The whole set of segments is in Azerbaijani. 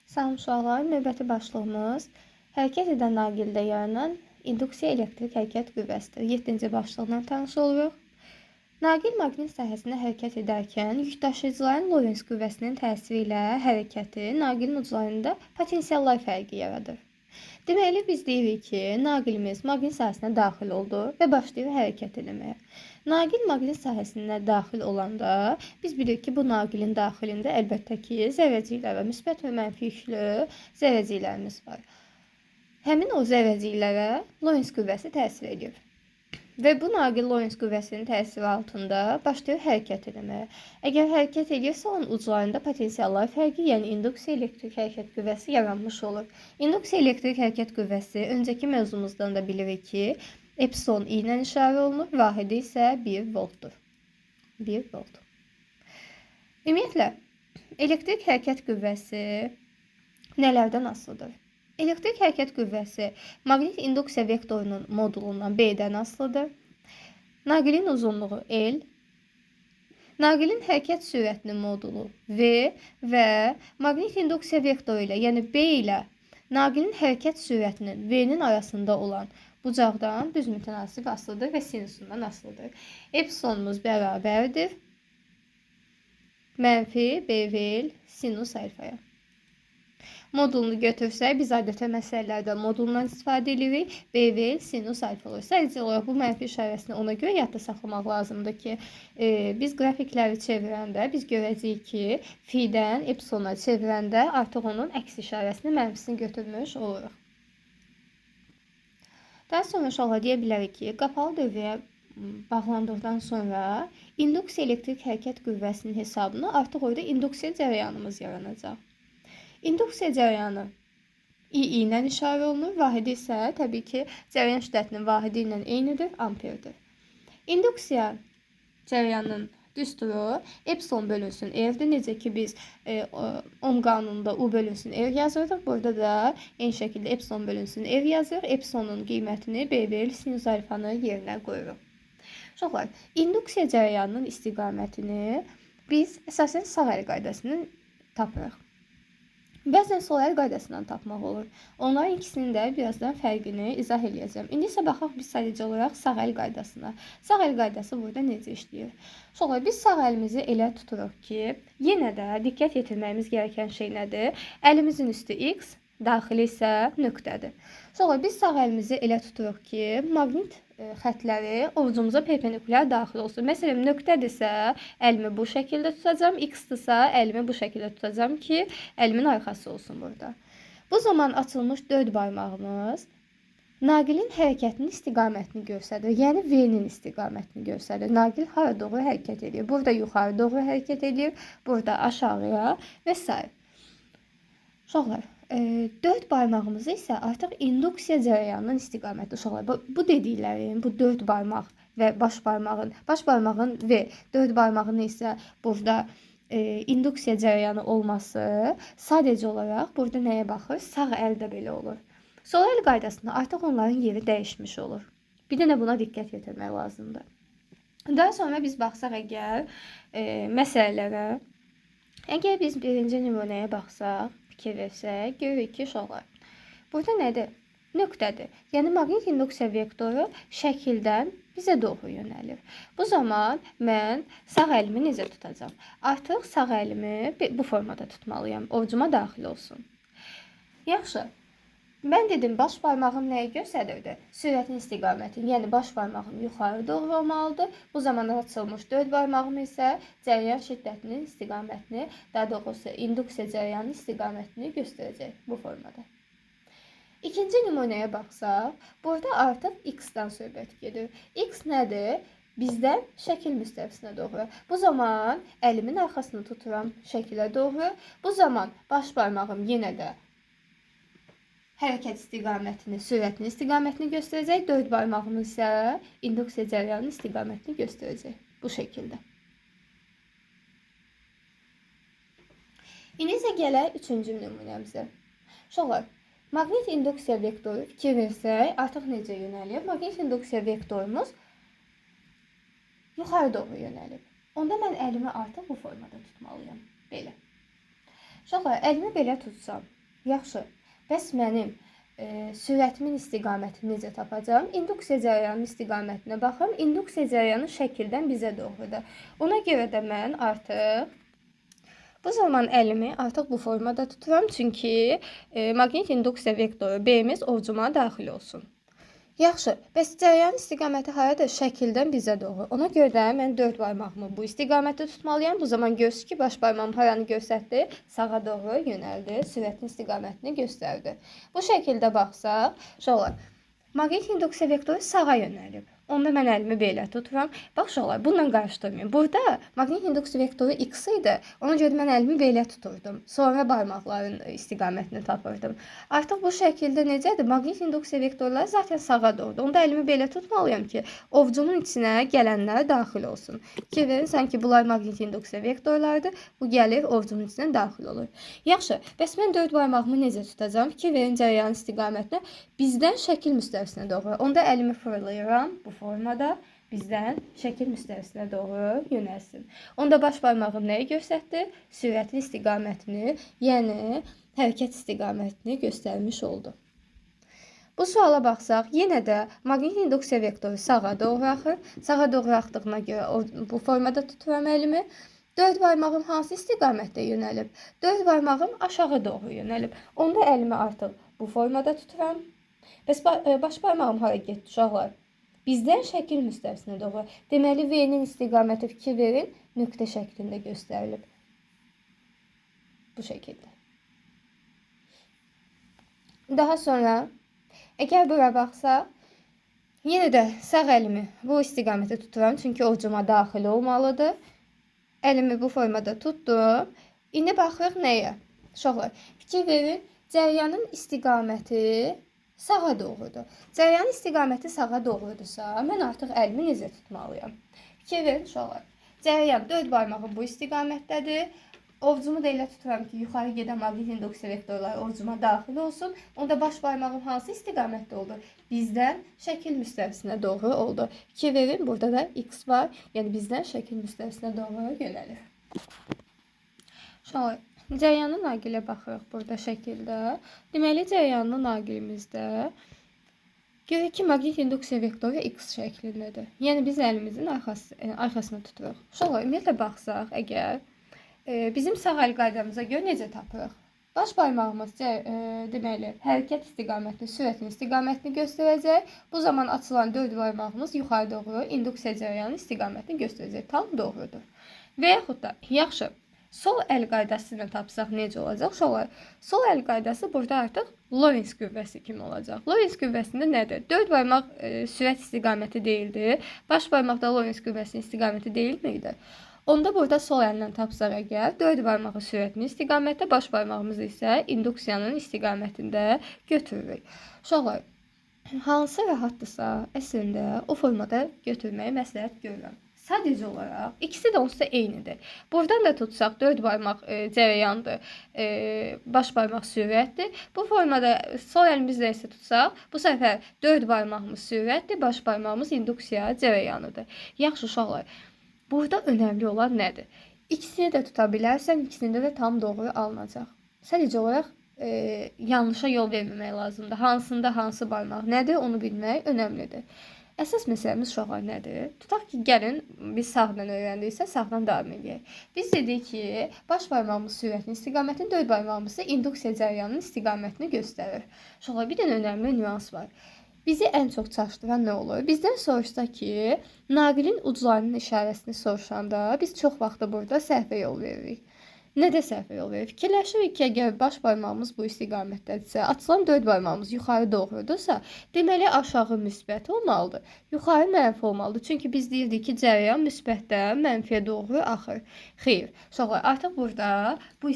Salam uşaqlar, növbəti başlığımız hərəkət edən naqildə yaranan induksiya elektrik hərəkət qüvvəsidir. 7-ci başlıqla tanış oluruq. Naqil maqnit sahəsində hərəkət edərkən yükdaşıyıcıların Lorentz qüvvəsinin təsiri ilə hərəkəti naqilin uclarında potensiallar fərqi yaradır. Deməli, biz deyirik ki, naqilimiz maqnit sahəsinə daxil oldu və başlayır hərəkət etməyə. Naqil maqnit sahəsinə daxil olanda biz bilirik ki, bu naqilin daxilində əlbəttə ki, zərrəciklər və müsbət və mənfi yüklü zərrəciklərimiz var. Həmin o zərrəciklərə Lorentz qüvvəsi təsir edir. Və bu naqil Lorentz qüvvəsinin təsiri altında başlayır hərəkət etməyə. Əgər hərəkət edirsə, onun uclarında potensiallar fərqi, yəni induksiya elektrik hərəkət qüvvəsi yaranmış olur. İnduksiya elektrik hərəkət qüvvəsi öncəki mövzumuzdan da bilirik ki, epsilon i ilə işarə olunur, vahidi isə 1 voltdur. 1 volt. Ümumiyyətlə, elektrik hərəkət qüvvəsi nələrdən asılıdır? Elektrik hərəkət qüvvəsi maqnit induksiya vektorunun modulundan B-dən asılıdır. Naqilin uzunluğu L, naqilin hərəkət sürətinin modulu V və maqnit induksiya vektoru ilə, yəni B ilə naqilin hərəkət sürətinin V-nin arasında olan bucaqdan düz mütənasib asılıdır və sinusundan asılıdır. Epsilonumuz bərabərdir mənfi BVL sinus alfaya. Modulunu götürsək, biz adətən məsələlərdə modulundan istifadə edirik. BVL sinus alfa olur. Sadəcə olaraq bu mənfi işarəsini ona görə yadda saxlamaq lazımdır ki, biz qrafikləri çevirəndə biz görəcəyik ki, fi-dən epsilona çevirəndə artıq onun əks işarəsini mənfisini götürmüş oluruq. Daha sonra uşaqlar deyə bilərik ki, qapalı dövrəyə bağlandıqdan sonra induksiya elektrik hərəkət qüvvəsinin hesabını artıq orada induksiya cərəyanımız yaranacaq. İnduksiya cərəyanı I ilə işarə olunur, vahidi isə təbii ki, cərəyan şiddətinin vahidi ilə eynidir, amperdir. İnduksiya cərəyanının düsturu epsilon bölünsün R-dir. Necə ki, biz ohm qanununda U bölünsün R yazırdıq. Burada da eyni şəkildə epsilon bölünsün R yazır. Epsilonun qiymətini BVL sinus alfanı yerinə qoyuruq. Uşaqlar, induksiya cərəyanının istiqamətini biz əsasən sağ əl qaydasını tapırıq. Bəzən sol əl qaydasından tapmaq olur. Onların ikisinin də birazdan fərqini izah edəcəm. İndi isə baxaq biz sadəcə olaraq sağ əl qaydasına. Sağ əl qaydası burada necə işləyir? Sonra biz sağ əlimizi elə tuturuq ki, yenə də diqqət yetirməyimiz gərəkən şey nədir? Əlimizin üstü X, daxili isə nöqtədir. Sonra biz sağ əlimizi elə tuturuq ki, maqnit xətləri ovucumuza perpendikulyar daxil olsun. Məsələn, nöqtədirsə, əlimi bu şəkildə tutacağım, X-dırsa, əlimi bu şəkildə tutacağım ki, əlimin arxası olsun burada. Bu zaman açılmış 4 barmağımız naqilin hərəkətinin istiqamətini göstərir. Yəni, V-nin istiqamətini göstərir. Naqil hara doğru hərəkət edir? Burada yuxarı doğru hərəkət edir, burada aşağıya və s. Uşaqlar, 4 barmağımız isə artıq induksiya cərəyanının istiqaməti. Uşaqlar, bu dediklərim, bu 4 barmaq və baş barmağın və 4 barmağın isə burada induksiya cərəyanı olması sadəcə olaraq burada nəyə baxır? Sağ əldə belə olur. Sol əl qaydasında artıq onların yeri dəyişmiş olur. Bir dənə buna diqqət yetirmək lazımdır. Daha sonra biz baxsaq əgər məsələlərə, əgər biz birinci nümunəyə baxsaq, fikir versək, görürük ki, uşaqlar, burada nədir? Nöqtədir. Yəni, maqnit induksiya vektoru şəkildən bizə doğru yönəlir. Bu zaman mən sağ əlimi necə tutacağam? Artıq sağ əlimi bu formada tutmalıyam. Ovucuma daxil olsun. Yaxşı. Mən dedim, baş barmağım nəyi göstərirdi? Sürətin istiqamətini, yəni baş barmağım yuxarı doğru olmalıdır. Bu zaman açılmış 4 barmağım isə cərəyan şiddətinin istiqamətini, daha doğrusu induksiya cərəyanının istiqamətini göstərəcək bu formada. İkinci nümunəyə baxsaq, burada artıq X-dan söhbət gedir. X nədir? Bizdən şəkil müstəvisinə doğru. Bu zaman əlimin arxasını tuturam şəkilə doğru. Bu zaman baş barmağım yenə də hərəkət istiqamətini, sürətinin istiqamətini göstərəcək. 4 barmağım isə induksiya cərəyanının istiqamətini göstərəcək. Bu şəkildə. İndi isə gələk 3-cü nümunəmizə. Uşaqlar, maqnit induksiya vektoru fikir versək, artıq necə yönəlib? Maqnit induksiya vektorumuz yuxarı doğru yönəlib. Onda mən əlimi artıq bu formada tutmalıyam. Belə. Uşaqlar, əlimi belə tutsam, Yaxşı. Bəs mənim sürətimin istiqamətini necə tapacağam? İnduksiya cərəyanının istiqamətinə baxım. İnduksiya cərəyanı şəkildən bizə doğrudur. Ona görə də mən artıq bu zaman əlimi artıq bu formada tuturam, çünki maqnit induksiya vektoru B-miz ovcuma daxil olsun. Yaxşı, bəs cərəyan istiqaməti haradır? Şəkildən bizə doğru. Ona görə də mən 4 barmağımı bu istiqamətdə tutmalıyam. Bu zaman görsün ki, baş barmağım haranı göstərdi? Sağa doğru yönəldi, sürətin istiqamətini göstərdi. Bu şəkildə baxsaq, şöyle, maqnit induksiya vektoru sağa yönəlib. Onda mən əlimi belə tuturam. Bax, şöyle, bununla qarışdırmayın. Burada maqnit induksiya vektoru X idi. Ona görə mən əlimi belə tuturdum. Sonra barmaqların istiqamətini tapırdım. Artıq bu şəkildə necədir? Maqnit induksiya vektorları zaten sağa doğrudur. Onda əlimi belə tutmalıyam ki, ovcumun içinə gələnlər daxil olsun. Fikir verin, sanki bunlar maqnit induksiya vektorlardır. Bu gəlir ovcumun içinə daxil olur. Yaxşı, bəs mən 4 barmağımı necə tutacağam? Fikir verin cərəyanın istiqamətinə. Bizdən şəkil müstəvisinə doğru. Onda əlimi fırlayıram bu formada, bizdən şəkil müstəvisinə doğru yönəlsin. Onda baş barmağım nəyi göstərdi? Sürətin istiqamətini, yəni hərəkət istiqamətini göstərmiş oldu. Bu suala baxsaq, yenə də maqnit induksiya vektoru sağa doğru axır. Sağa doğru axdığına görə bu formada tuturam əlimi. 4 barmağım hansı istiqamətdə yönəlib? 4 barmağım aşağı doğru yönəlib. Onda əlimi artıq bu formada tuturam. Bəs baş barmağım hara getdi uşaqlar? Bizdən şəkil müstəvisinə doğru. Deməli, V-nin istiqaməti, fikir verin, nöqtə şəklində göstərilib. Bu şəkildə. Daha sonra, əgər bura baxsaq, yenə də sağ əlimi bu istiqamətə tuturam, çünki ovcuma daxil olmalıdır. Əlimi bu formada tutdum. İndi baxırıq nəyə? Uşaqlar, fikir verin, cərəyanın istiqaməti sağa doğrudur. Cərəyanın istiqaməti sağa doğrudursa, mən artıq əlimi necə tutmalıyam? Fikir verin uşaqlar. Cərəyan 4 barmağım bu istiqamətdədir. Ovcumu da elə tuturam ki, yuxarı gedən maqnit induksiya vektorları ovcuma daxil olsun. Onda baş barmağım hansı istiqamətdə oldu? Bizdən şəkil müstəvisinə doğru oldu. Fikir verin, burada da X var. Yəni bizdən şəkil müstəvisinə doğru yönəlir. Uşaqlar, cərəyanın naqilə baxırıq burada şəkildə. Deməli, cərəyanın naqilimizdə görək ki, maqnit induksiya vektoru X şəklindədir. Yəni, biz əlimizin arxasına tuturuq. Uşaqlar, ümumiyyətlə baxsaq, əgər bizim sağ əl qaydamıza görə necə tapırıq? Baş barmağımız deməli, hərəkət istiqamətini, sürətin istiqamətini göstərəcək. Bu zaman açılan 4 barmağımız yuxarı doğru induksiya cərəyanının istiqamətini göstərəcək. Tam doğrudur. Və yaxud da, yaxşı, sol əl qaydasını tapsaq necə olacaq? Sol əl qaydası burada artıq Lorentz qüvvəsi kimi olacaq. Lorentz qüvvəsində nədir? 4 barmaq sürət istiqaməti deyildi. Baş barmaqda Lorentz qüvvəsinin istiqaməti deyilmiydi? Onda burada sol əllə tapsaq əgər 4 barmağı sürətin istiqamətdə, baş barmağımız isə induksiyanın istiqamətində götürürük. Uşaqlar, hansı rahatdırsa, əslində o formada götürməyi məsləhət görürəm. Sadəcə olaraq ikisi də onsuz da eynidir. Buradan da tutsaq 4 barmaq cərəyandır, baş barmaq sürətdir. Bu formada sol əlimizlə isə tutsaq, bu səfər 4 barmağımız sürətdir, baş barmağımız induksiya cərəyanıdır. Yaxşı uşaqlar, burada önəmli olan nədir? İkisini də tuta bilərsən, ikisində də tam doğru alınacaq. Sadəcə olaraq yanlışa yol verməmək lazımdır. Hansında hansı barmaq nədir, onu bilmək önəmlidir. Əsas məsələmiz uşaqlar nədir? Tutaq ki, gəlin, biz sağdan öyrəndiksə, sağdan davam edək. Biz dedik ki, baş barmağımız sürətin istiqamətini, 4 barmağımız isə induksiya cərəyanının istiqamətini göstərir. Uşaqlar, bir dənə önəmli nüans var. Bizi ən çox çaşdıran nə olur? Bizdən soruşsa ki, naqilin uclarının işarəsini soruşanda biz çox vaxt burada səhvə yol veririk. Nədə səhvə yol verir? Fikirləşirik ki, əgər baş barmağımız bu istiqamətdədirsə, açılan 4 barmağımız yuxarı doğrudursa, deməli aşağı müsbət olmalıdır. Yuxarı mənfi olmalıdır. Çünki biz deyirdik ki, cərəyan müsbətdən mənfiyə doğru axır. Xeyr. Uşaqlar, artıq burada bu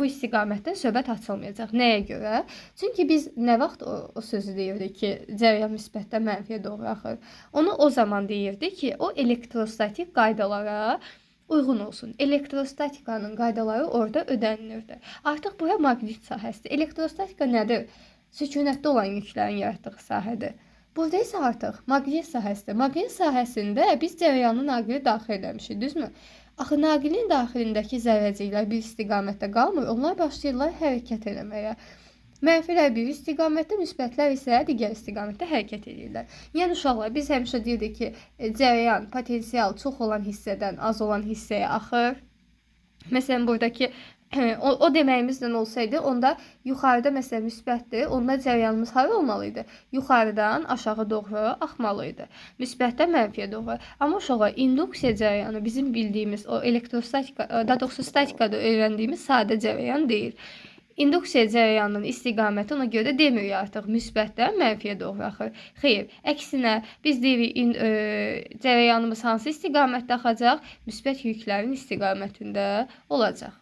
istiqamətdən söhbət açılmayacaq. Nəyə görə? Çünki biz nə vaxt o sözü deyirdik ki, cərəyan müsbətdən mənfiyə doğru axır? Onu o zaman deyirdik ki, o elektrostatik qaydalara uyğun olsun. Elektrostatikanın qaydaları orada ödənilirdi. Artıq bura maqnit sahəsidir. Elektrostatika nədir? Sükunətdə olan yüklərin yaratdığı sahədir. Burada isə artıq maqnit sahəsidir. Maqnit sahəsində biz cərəyanın naqili daxil edəmişik, düzmü? Axı naqilin daxilindəki zərrəciklər bir istiqamətdə qalmır, onlar başlayırlar hərəkət eləməyə. Mənfilər bir istiqamətdə, müsbətlər isə digər istiqamətdə hərəkət edirlər. Yəni uşaqlar, biz həmişə deyirdik ki, cərəyan, potensial çox olan hissədən az olan hissəyə axır. Məsələn, buradakı o deməyimizlə olsaydı, onda yuxarıda məsələn müsbətdir, onda cərəyanımız hara olmalıydı? Yuxarıdan aşağı doğru axmalıydı. Müsbətdən mənfiyə doğru. Amma uşaqlar, induksiya cərəyanı bizim bildiyimiz o elektrostatika, daha doğrusu statikada öyrəndiyimiz sadə cərəyan deyil. İnduksiya cərəyanının istiqaməti ona görə də demirik artıq müsbətdən mənfiyə doğru axır. Xeyr, əksinə biz deyirik cərəyanımız hansı istiqamətdə axacaq? Müsbət yüklərin istiqamətində olacaq.